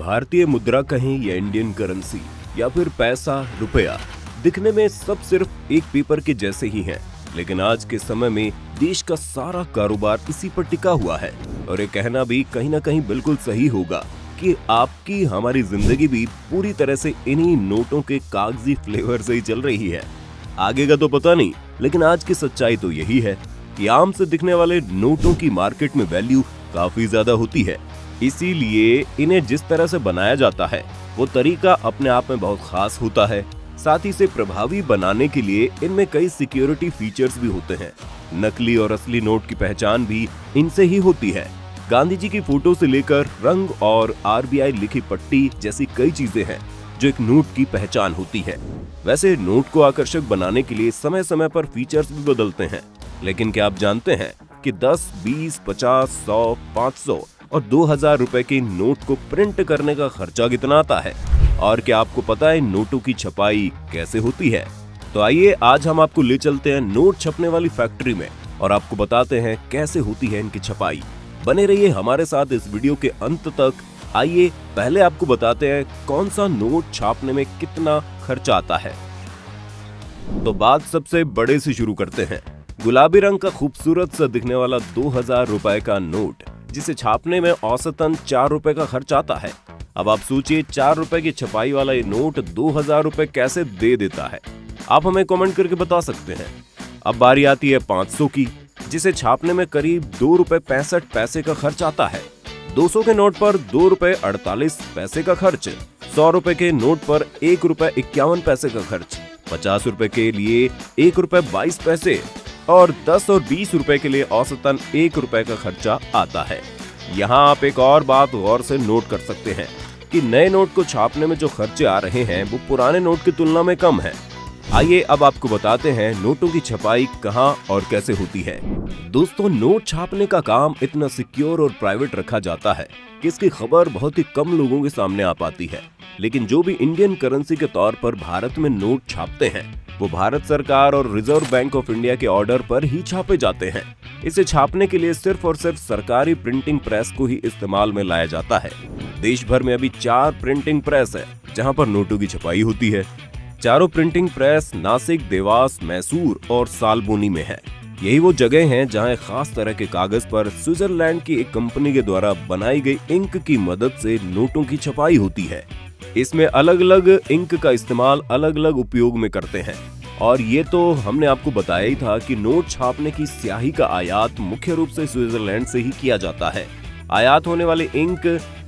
भारतीय मुद्रा कहें या इंडियन करेंसी या फिर पैसा रुपया, दिखने में सब सिर्फ एक पेपर के जैसे ही हैं। लेकिन आज के समय में देश का सारा कारोबार इसी पर टिका हुआ है। और ये कहना भी कहीं ना कहीं बिल्कुल सही होगा कि आपकी हमारी जिंदगी भी पूरी तरह से इन्हीं नोटों के कागजी फ्लेवर से ही चल रही है। आगे का तो पता नहीं, लेकिन आज की सच्चाई तो यही है कि आम से दिखने वाले नोटों की मार्केट में वैल्यू काफी ज्यादा होती है। इसीलिए इन्हें जिस तरह से बनाया जाता है वो तरीका अपने आप में बहुत खास होता है। साथ ही इसे प्रभावी बनाने के लिए इनमें कई सिक्योरिटी फीचर्स भी होते हैं। नकली और असली नोट की पहचान भी इनसे ही होती है। गांधी जी की फोटो से लेकर रंग और RBI लिखी पट्टी जैसी कई चीजें हैं जो एक नोट की पहचान होती है। वैसे नोट को आकर्षक बनाने के लिए समय समय पर फीचर्स भी बदलते हैं, लेकिन क्या आप जानते हैं कि 10, 20, 50, 100, 500 और 2000 रुपए के नोट को प्रिंट करने का खर्चा कितना आता है? और क्या आपको पता है नोटों की छपाई कैसे होती है? तो आइए आज हम आपको ले चलते हैं नोट छपने वाली फैक्ट्री में और आपको बताते हैं कैसे होती है इनकी छपाई। बने रहिए हमारे साथ इस वीडियो के अंत तक। आइए पहले आपको बताते हैं कौन सा नोट छापने में कितना खर्चा आता है। तो बात सबसे बड़े से शुरू करते हैं। गुलाबी रंग का खूबसूरत सा दिखने वाला 2000 रुपए का नोट, जिसे छापने में औसतन 4 रुपए का खर्च आता है। अब आप सोचिए 4 रुपए की छपाई वाला ये नोट 2000 रुपए कैसे दे देता है? आप हमें कमेंट करके बता सकते हैं। अब बारी आती है 500 की, जिसे छापने में करीब 2 रुपए 65 पैसे का खर्च आता है। 200 के नोट पर 2 रुपए 48 पैसे का खर्च, 100 रुपए के नोट पर 1 रुपए 51 पैसे का खर्च, 50 रुपए के लिए 1 रुपए 22 पैसे और 10 और 20 रुपए के लिए औसतन 1 रुपए का खर्चा आता है। यहाँ आप एक और बात गौर से नोट कर सकते हैं कि नए नोट को छापने में जो खर्चे आ रहे हैं वो पुराने नोट की तुलना में कम है। आइए अब आपको बताते हैं नोटों की छपाई कहाँ और कैसे होती है। दोस्तों, नोट छापने का काम इतना सिक्योर और प्राइवेट रखा जाता है कि इसकी खबर बहुत ही कम लोगों के सामने आ पाती है। लेकिन जो भी इंडियन करेंसी के तौर पर भारत में नोट छापते हैं वो भारत सरकार और रिजर्व बैंक ऑफ इंडिया के ऑर्डर पर ही छापे जाते हैं। इसे छापने के लिए सिर्फ और सिर्फ सरकारी प्रिंटिंग प्रेस को ही इस्तेमाल में लाया जाता है। देश भर में अभी 4 प्रिंटिंग प्रेस है जहां पर नोटों की छपाई होती है। चारों प्रिंटिंग प्रेस नासिक, देवास, मैसूर और सालबोनी में है। यही वो जगह हैं जहां खास तरह के कागज पर स्विट्जरलैंड की एक कंपनी के द्वारा बनाई गई इंक की मदद से नोटों की छपाई होती है। इसमें अलग अलग इंक का इस्तेमाल अलग अलग उपयोग में करते हैं। और ये तो हमने आपको बताया ही था कि नोट छापने की स्याही का आयात मुख्य रूप से स्विट्जरलैंड से ही किया जाता है। आयात होने वाली इंक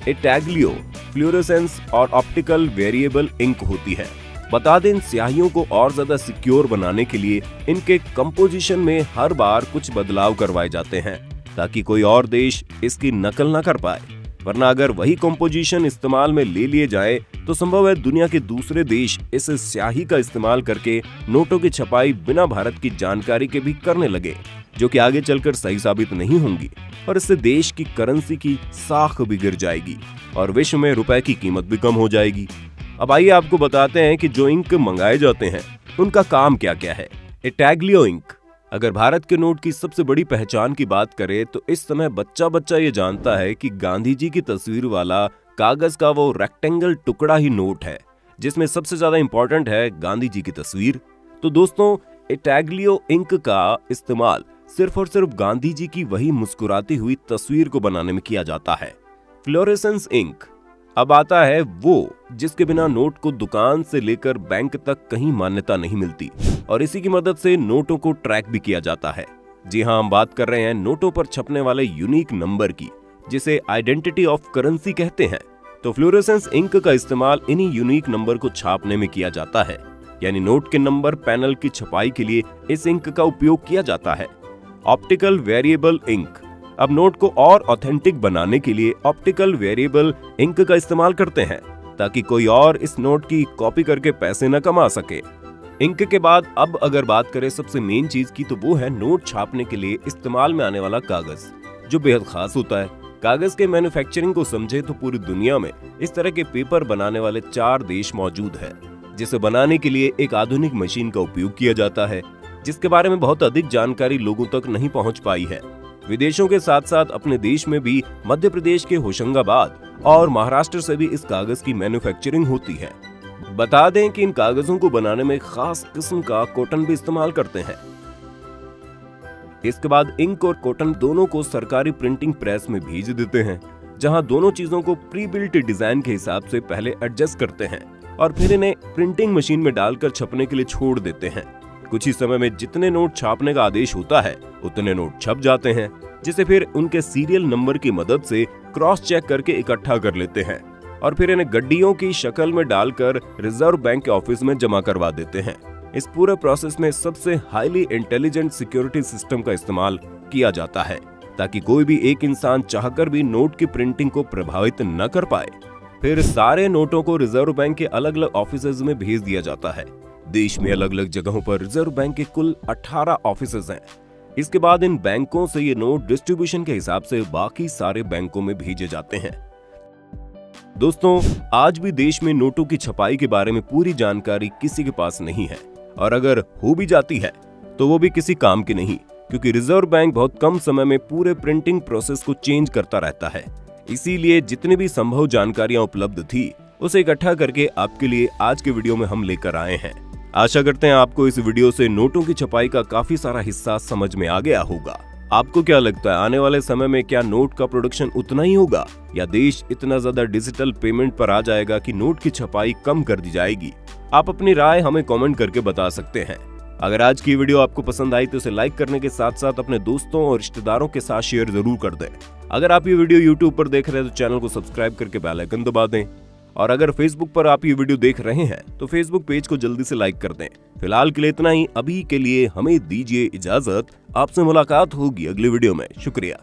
इंटेग्लियो, फ्लोरोसेंस और ऑप्टिकल वेरिएबल इंक होती है। बता दें, इन स्याहियों को और ज्यादा सिक्योर बनाने के लिए इनके कंपोजिशन में हर बार कुछ बदलाव करवाए जाते हैं ताकि कोई और देश इसकी नकल ना कर पाए। वरना अगर वही कंपोजिशन इस्तेमाल में ले लिए जाए तो संभव है दुनिया के दूसरे देश इस स्याही का इस्तेमाल करके नोटों की छपाई बिना भारत की जानकारी के भी करने लगे, जो कि आगे चलकर सही साबित नहीं होंगी और इससे देश की करेंसी की साख भी गिर जाएगी और विश्व में रुपए की कीमत भी कम हो जाएगी। अब आइए आपको बताते हैं कि जो इंक मंगाए जाते हैं उनका काम क्या क्या है। Intaglio ink. अगर भारत के नोट की सबसे बड़ी पहचान की बात करें तो इस समय बच्चा बच्चा ये जानता है कि गांधी जी की तस्वीर वाला कागज का वो रेक्टेंगल टुकड़ा ही नोट है जिसमें सबसे ज्यादा इंपॉर्टेंट है गांधी जी की तस्वीर। तो दोस्तों, इंटेग्लियो इंक का इस्तेमाल सिर्फ और सिर्फ गांधी जी की वही मुस्कुराती हुई तस्वीर को बनाने में किया जाता है। Fluorescence ink. अब आता है वो जिसके बिना नोट को दुकान से लेकर बैंक तक कहीं मान्यता नहीं मिलती और इसी की मदद से नोटों को ट्रैक भी किया जाता है। जी हाँ, हम बात कर रहे हैं नोटों पर छपने वाले यूनिक नंबर की, जिसे आइडेंटिटी ऑफ करेंसी कहते हैं। तो फ्लोरेसेंस इंक का इस्तेमाल इन्हीं यूनिक नंबर को छापने में किया जाता है, यानी नोट के नंबर पैनल की छपाई के लिए इस इंक का उपयोग किया जाता है। Optical variable ink. अब नोट को और ऑथेंटिक बनाने के लिए ऑप्टिकल वेरिएबल इंक का इस्तेमाल करते हैं ताकि कोई और इस नोट की कॉपी करके पैसे न कमा सके। इंक के बाद अब अगर बात करें सबसे मेन चीज की तो वो है नोट छापने के लिए इस्तेमाल में आने वाला कागज, जो बेहद खास होता है। कागज के मैन्युफैक्चरिंग को समझे तो पूरी दुनिया में इस तरह के पेपर बनाने वाले 4 देश मौजूद है, जिसे बनाने के लिए एक आधुनिक मशीन का उपयोग किया जाता है जिसके बारे में बहुत अधिक जानकारी लोगों तक नहीं पहुंच पाई है। विदेशों के साथ साथ अपने देश में भी मध्य प्रदेश के होशंगाबाद और महाराष्ट्र से भी इस कागज की मैन्युफैक्चरिंग होती है। बता दें कि इन कागजों को बनाने में खास किस्म का कॉटन भी इस्तेमाल करते हैं। इसके बाद इंक और कॉटन दोनों को सरकारी प्रिंटिंग प्रेस में भेज देते हैं, जहां दोनों चीजों को प्री बिल्ट डिजाइन के हिसाब से पहले एडजस्ट करते हैं और फिर इन्हें प्रिंटिंग मशीन में डालकर छपने के लिए छोड़ देते हैं। कुछ ही समय में जितने नोट छापने का आदेश होता है उतने नोट छप जाते हैं, जिसे फिर उनके सीरियल नंबर की मदद से क्रॉस चेक करके इकट्ठा कर लेते हैं और फिर इन्हें गड्डियों की शक्ल में डालकर रिजर्व बैंक के ऑफिस में जमा करवा देते हैं। इस पूरे प्रोसेस में सबसे हाईली इंटेलिजेंट सिक्योरिटी सिस्टम का इस्तेमाल किया जाता है, ताकि कोई भी एक इंसान चाहकर भी नोट की प्रिंटिंग को प्रभावित न कर पाए। फिर सारे नोटों को रिजर्व बैंक के अलग अलग ऑफिसेज में भेज दिया जाता है। देश में अलग अलग जगहों पर रिजर्व बैंक के कुल 18 ऑफिसेज हैं। इसके बाद इन बैंकों से ये नोट डिस्ट्रीब्यूशन के हिसाब से बाकी सारे बैंकों में भेजे जाते हैं। दोस्तों, आज भी देश में नोटों की छपाई के बारे में पूरी जानकारी किसी के पास नहीं है, और अगर हो भी जाती है तो वो भी किसी काम की नहीं, क्योंकि रिजर्व बैंक बहुत कम समय में पूरे प्रिंटिंग प्रोसेस को चेंज करता रहता है। इसीलिए जितनी भी संभव जानकारियां उपलब्ध थी उसे इकट्ठा करके आपके लिए आज के वीडियो में हम लेकर आए हैं। आशा करते हैं आपको इस वीडियो से नोटों की छपाई का काफी सारा हिस्सा समझ में आ गया होगा। आपको क्या लगता है, आने वाले समय में क्या नोट का प्रोडक्शन उतना ही होगा, या देश इतना ज्यादा डिजिटल पेमेंट पर आ जाएगा कि नोट की छपाई कम कर दी जाएगी? आप अपनी राय हमें कमेंट करके बता सकते हैं। अगर आज की वीडियो आपको पसंद आई तो इसे लाइक करने के साथ साथ अपने दोस्तों और रिश्तेदारों के साथ शेयर जरूर कर दें। अगर आप ये वीडियो YouTube पर देख रहे हैं तो चैनल को सब्सक्राइब करके बेल आइकन दबा दें, और अगर Facebook पर आप ये वीडियो देख रहे हैं तो Facebook पेज को जल्दी से लाइक कर दें। फिलहाल के लिए इतना ही। अभी के लिए हमें दीजिए इजाजत। आपसे मुलाकात होगी अगली वीडियो में। शुक्रिया।